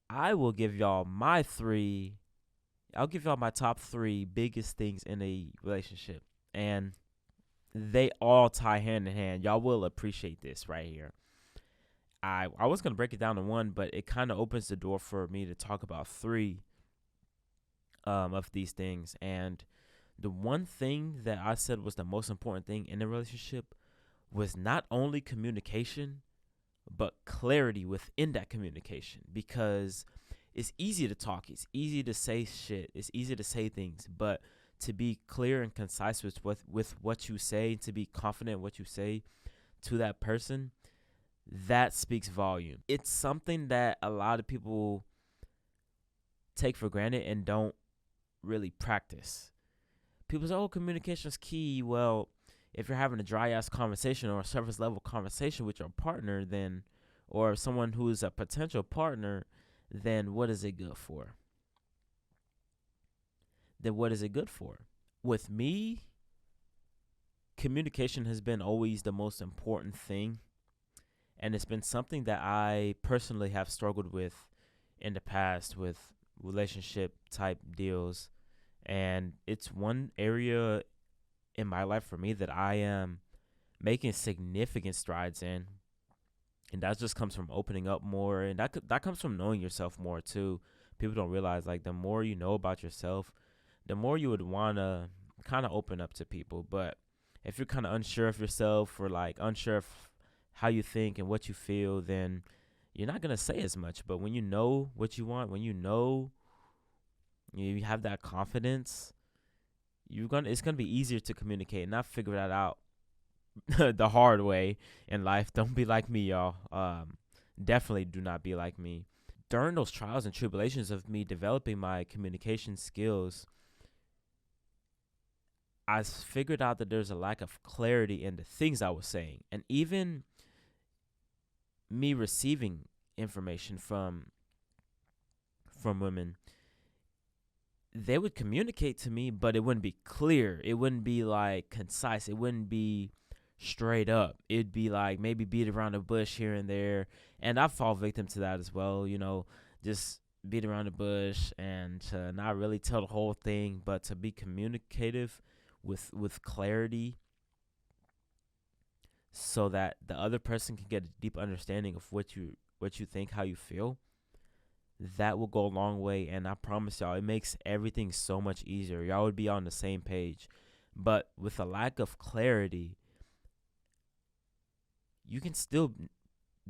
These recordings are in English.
I will give y'all my three. I'll give y'all my top three biggest things in a relationship, and they all tie hand in hand. Y'all will appreciate this right here. I was gonna break it down to one, but it kind of opens the door for me to talk about three of these things. And the one thing that I said was the most important thing in a relationship was not only communication, but clarity within that communication. Because it's easy to talk, it's easy to say shit, it's easy to say things, but to be clear and concise with what you say, to be confident in what you say to that person, that speaks volume. It's something that a lot of people take for granted and don't really practice. People say, "Oh, communication is key." Well, if you're having a dry ass conversation or a surface level conversation with your partner, then, or someone who is a potential partner, then what is it good for? Then what is it good for? With me, communication has been always the most important thing, and it's been something that I personally have struggled with in the past with relationship type deals. And it's one area in my life for me that I am making significant strides in. And that just comes from opening up more, and that comes from knowing yourself more too. People don't realize, like, the more you know about yourself, the more you would want to kind of open up to people. But if you're kind of unsure of yourself, or like unsure of how you think and what you feel, then you're not going to say as much. But when you know what you want, when you know you have that confidence, it's gonna be easier to communicate. And I figured that out the hard way in life. Don't be like me, y'all. Definitely do not be like me. During those trials and tribulations of me developing my communication skills, I figured out that there's a lack of clarity in the things I was saying, and even me receiving information from women. They would communicate to me, but it wouldn't be clear. It wouldn't be like concise. It wouldn't be straight up. It'd be like maybe beat around the bush here and there. And I fall victim to that as well, just beat around the bush and to not really tell the whole thing, but to be communicative with clarity, so that the other person can get a deep understanding of what you think, how you feel. That will go a long way, and I promise y'all, it makes everything so much easier. Y'all would be on the same page. But with a lack of clarity, you can still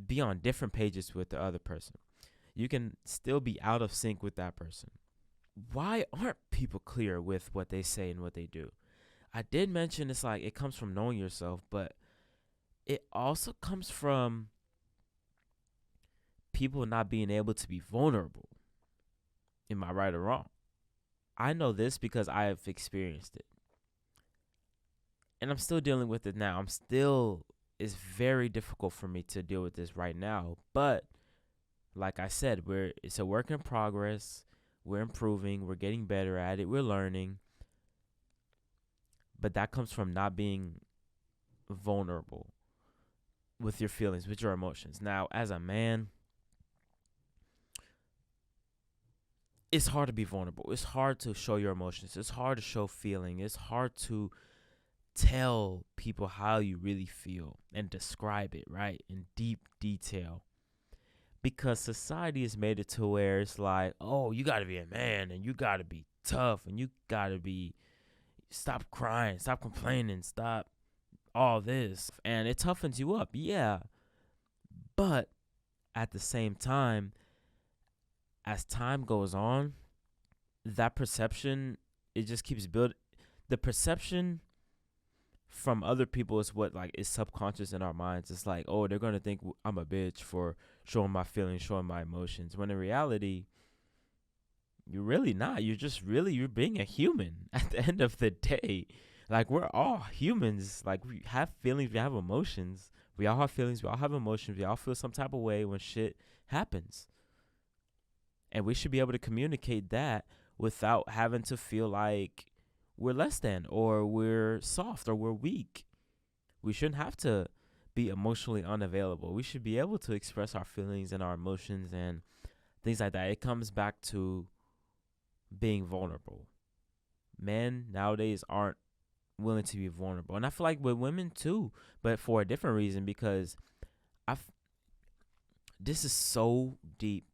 be on different pages with the other person. You can still be out of sync with that person. Why aren't people clear with what they say and what they do? I did mention it's like it comes from knowing yourself, but it also comes from people not being able to be vulnerable. Am I right or wrong? I know this because I have experienced it. And I'm still dealing with it now. It's very difficult for me to deal with this right now. But like I said, it's a work in progress. We're improving. We're getting better at it. We're learning. But that comes from not being vulnerable with your feelings, with your emotions. Now, as a man, it's hard to be vulnerable. It's hard to show your emotions. It's hard to show feeling. It's hard to tell people how you really feel and describe it, right, in deep detail. Because society has made it to where it's like, oh, you got to be a man and you got to be tough and you got to stop crying, stop complaining, stop all this. And it toughens you up, yeah. But at the same time, as time goes on, that perception, it just keeps building. The perception from other people is what like is subconscious in our minds. It's like, oh, they're gonna think I'm a bitch for showing my feelings, showing my emotions. When in reality, you're really not. You're being a human at the end of the day. Like, we're all humans. Like, we have feelings, we have emotions. We all have feelings, we all have emotions. We all feel some type of way when shit happens. And we should be able to communicate that without having to feel like we're less than, or we're soft, or we're weak. We shouldn't have to be emotionally unavailable. We should be able to express our feelings and our emotions and things like that. It comes back to being vulnerable. Men nowadays aren't willing to be vulnerable, and I feel like with women too, but for a different reason. Because I, this is so deep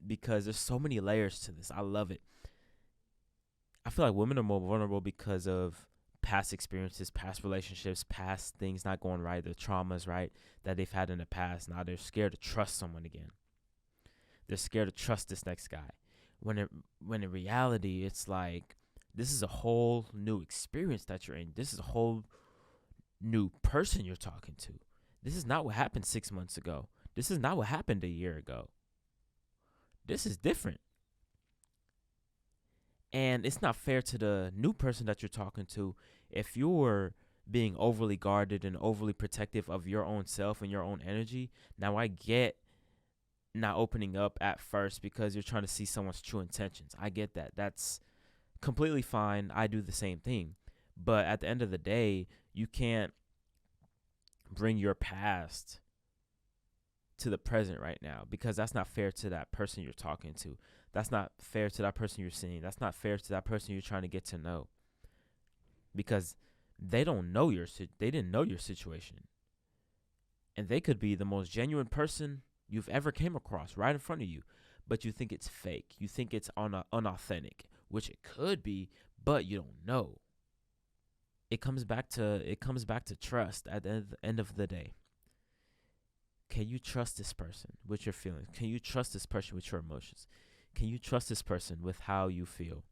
because there's so many layers to this. I love it. I feel like women are more vulnerable because of past experiences, past relationships, past things not going right, the traumas, right, that they've had in the past. Now they're scared to trust someone again. They're scared to trust this next guy. When in reality, it's like this is a whole new experience that you're in. This is a whole new person you're talking to. This is not what happened 6 months ago. This is not what happened a year ago. This is different. And it's not fair to the new person that you're talking to if you're being overly guarded and overly protective of your own self and your own energy. Now, I get not opening up at first because you're trying to see someone's true intentions. I get that. That's completely fine. I do the same thing. But at the end of the day, you can't bring your past to the present right now, because that's not fair to that person you're talking to. That's not fair to that person you're seeing. That's not fair to that person you're trying to get to know, because they don't know they didn't know your situation, and they could be the most genuine person you've ever came across right in front of you, but you think it's fake. You think it's unauthentic, which it could be, but you don't know. It comes back to trust at the end of the day. Can you trust this person with your feelings? Can you trust this person with your emotions? Can you trust this person with how you feel?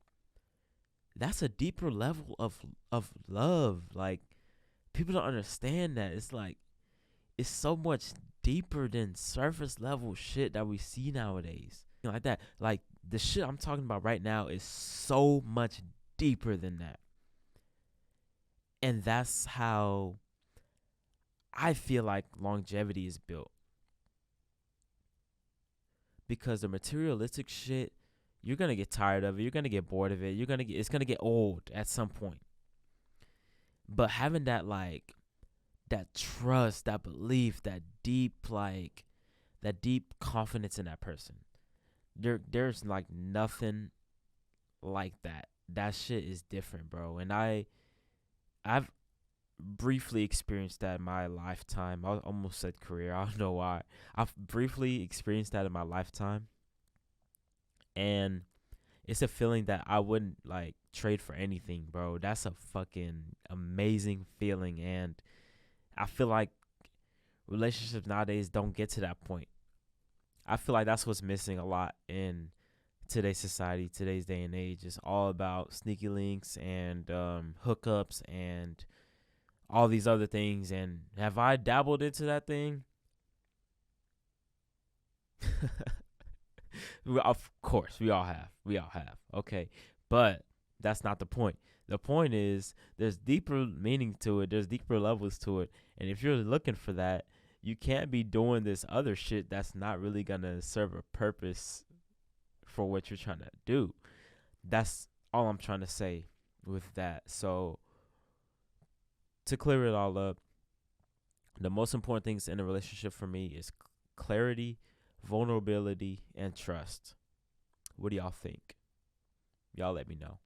That's a deeper level of love. Like, people don't understand that. It's like, it's so much deeper than surface level shit that we see nowadays. Like that. Like, the shit I'm talking about right now is so much deeper than that. And that's how I feel like longevity is built. Because the materialistic shit, you're gonna get tired of it. You're gonna get bored of it. It's gonna get old at some point. But having that, like, that trust, that belief, that deep confidence in that person, there's like nothing like that. That shit is different, bro. And I've briefly experienced that in my lifetime. I almost said career. I don't know why. I've briefly experienced that in my lifetime. And it's a feeling that I wouldn't like trade for anything, bro. That's a fucking amazing feeling. And I feel like relationships nowadays don't get to that point. I feel like that's what's missing a lot in today's society, today's day and age. It's all about sneaky links and hookups and all these other things. And have I dabbled into that thing? Of course, we all have. Okay. But that's not the point. The point is there's deeper meaning to it. There's deeper levels to it. And if you're looking for that, you can't be doing this other shit that's not really going to serve a purpose for what you're trying to do. That's all I'm trying to say with that. So, to clear it all up, the most important things in a relationship for me is clarity, vulnerability, and trust. What do y'all think? Y'all let me know.